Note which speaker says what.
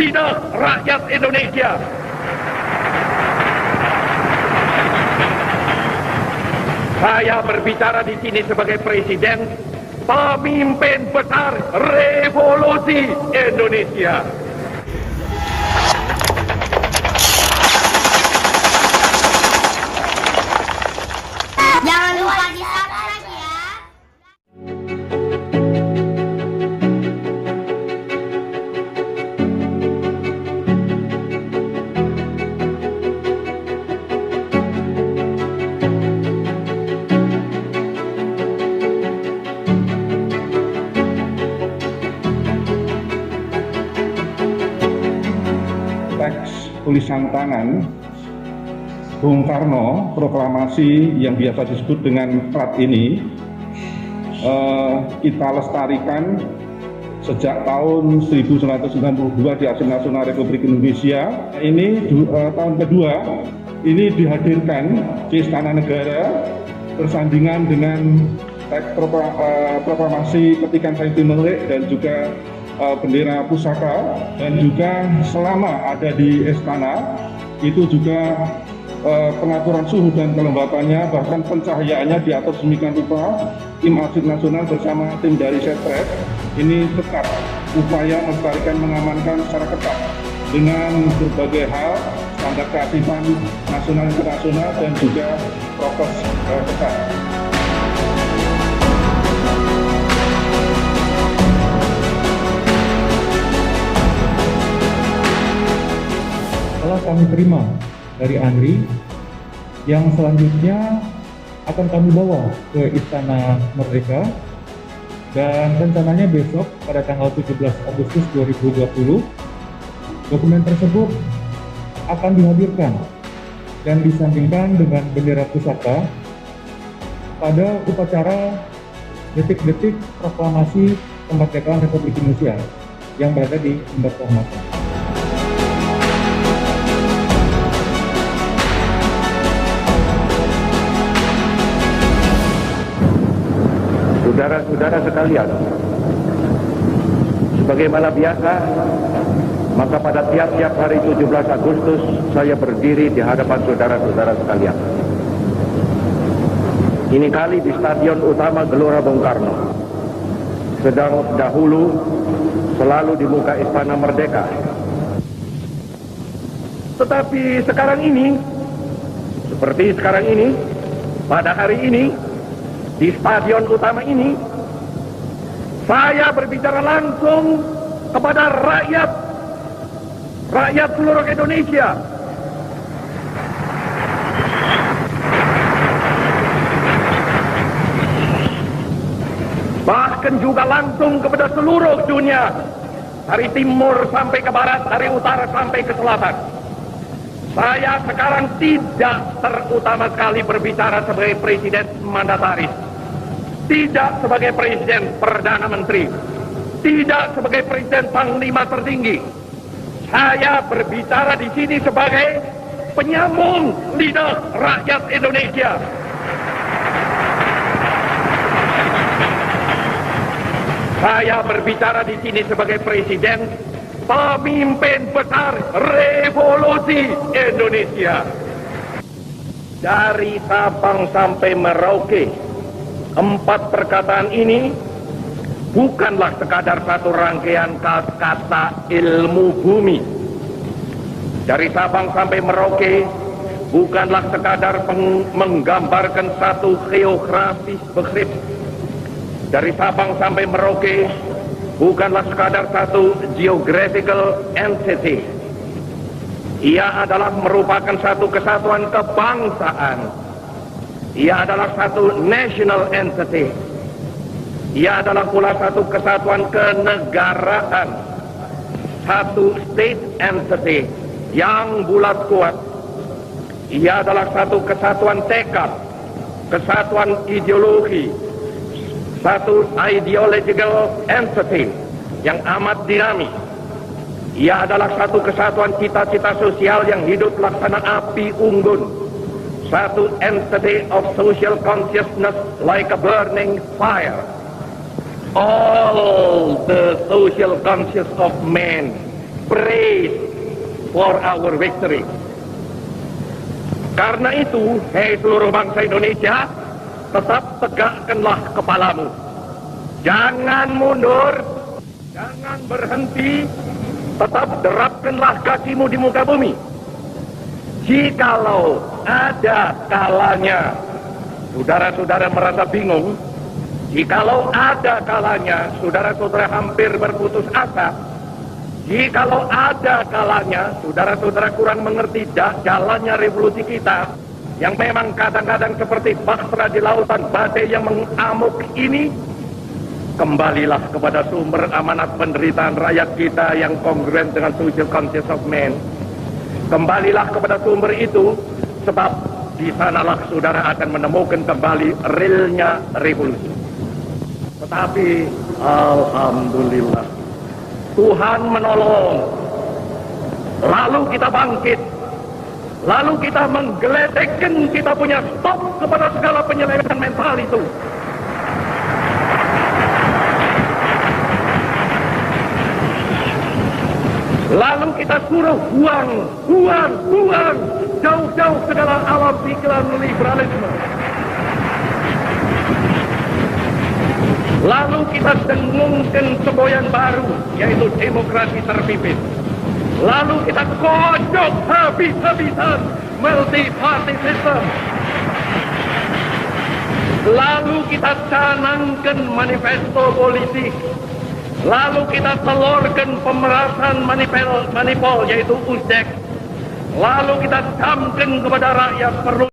Speaker 1: lidah rakyat Indonesia. Saya berbicara di sini sebagai presiden, pemimpin besar revolusi Indonesia.
Speaker 2: Jangan lupa di subscribe ya.
Speaker 3: Teks tulisan tangan Bung Karno, proklamasi yang biasa disebut dengan plat ini, kita lestarikan sejak tahun 1992 di Arsip Nasional Republik Indonesia. Ini tahun kedua ini dihadirkan di Istana Negara bersandingan dengan teks proklamasi petikan Said Timur-Lenk dan juga bendera pusaka, dan juga selama ada di istana itu juga pengaturan suhu dan kelembapannya, bahkan pencahayaannya diatur sedemikian rupa. Tim Arsip Nasional bersama tim dari Setres ini tetap upaya melestarikan, mengamankan secara ketat dengan berbagai hal, standar kearifan nasional internasional dan juga prokes ketat.
Speaker 4: Telah kami terima dari Andri, yang selanjutnya akan kami bawa ke Istana Merdeka, dan rencananya besok pada tanggal 17 Agustus 2020 dokumen tersebut akan dihadirkan dan disandingkan dengan bendera pusaka pada upacara detik-detik proklamasi kemerdekaan Republik Indonesia yang berada di Sumber Kehormatan.
Speaker 1: Saudara-saudara sekalian, sebagaimana biasa, maka pada tiap-tiap hari 17 Agustus saya berdiri di hadapan saudara-saudara sekalian. Ini kali di Stadion Utama Gelora Bung Karno, sedang dahulu selalu di muka Istana Merdeka. Tetapi sekarang ini, seperti sekarang ini, pada hari ini, di stadion utama ini, saya berbicara langsung kepada rakyat seluruh Indonesia. Bahkan juga langsung kepada seluruh dunia, dari timur sampai ke barat, dari utara sampai ke selatan. Saya sekarang tidak terutama sekali berbicara sebagai presiden mandataris, tidak sebagai presiden perdana menteri, tidak sebagai presiden panglima tertinggi. Saya berbicara di sini sebagai penyambung lidah rakyat Indonesia. Saya berbicara di sini sebagai presiden, pemimpin besar revolusi Indonesia. Dari Sabang sampai Merauke, 4 perkataan ini bukanlah sekadar satu rangkaian kata ilmu bumi. Dari Sabang sampai Merauke bukanlah sekadar menggambarkan satu geografis begrip. Dari Sabang sampai Merauke bukanlah sekadar satu geographical entity. Ia adalah merupakan satu kesatuan kebangsaan. Ia adalah satu national entity. Ia adalah pula satu kesatuan kenegaraan, satu state entity yang bulat kuat. Ia adalah satu kesatuan tekad, kesatuan ideologi, satu ideological entity yang amat dinamis. Ia adalah satu kesatuan cita-cita sosial yang hidup laksana api unggun, satu entity of social consciousness like a burning fire. All the social conscious of man praise for our victory. Karena itu, hei seluruh bangsa Indonesia, tetap tegakkanlah kepalamu. Jangan mundur, jangan berhenti, tetap derapkanlah kakimu di muka bumi. Jikalau ada kalanya saudara-saudara merasa bingung, jikalau ada kalanya saudara-saudara hampir berputus asa, jikalau ada kalanya saudara-saudara kurang mengerti jalannya revolusi kita, yang memang kadang-kadang seperti bahtera di lautan badai yang mengamuk ini, kembalilah kepada sumber amanat penderitaan rakyat kita yang kongruen dengan social conscience of man. Kembalilah kepada sumber itu, sebab di sanalah saudara akan menemukan kembali realnya revolusi. Tetapi alhamdulillah, Tuhan menolong. Lalu kita bangkit. Lalu kita menggeletekkan kita punya stop kepada segala penyelewengan mental itu. Lalu kita suruh buang jauh-jauh segala alam pikiran liberalisme. Lalu kita dengungkan semboyan baru, yaitu demokrasi terpimpin. Lalu kita kocok habis-habisan multi-party system. Lalu kita canangkan manifesto politik. Lalu kita telurkan pemerasan manipul, yaitu USDEK. Lalu kita camkan kepada rakyat perlu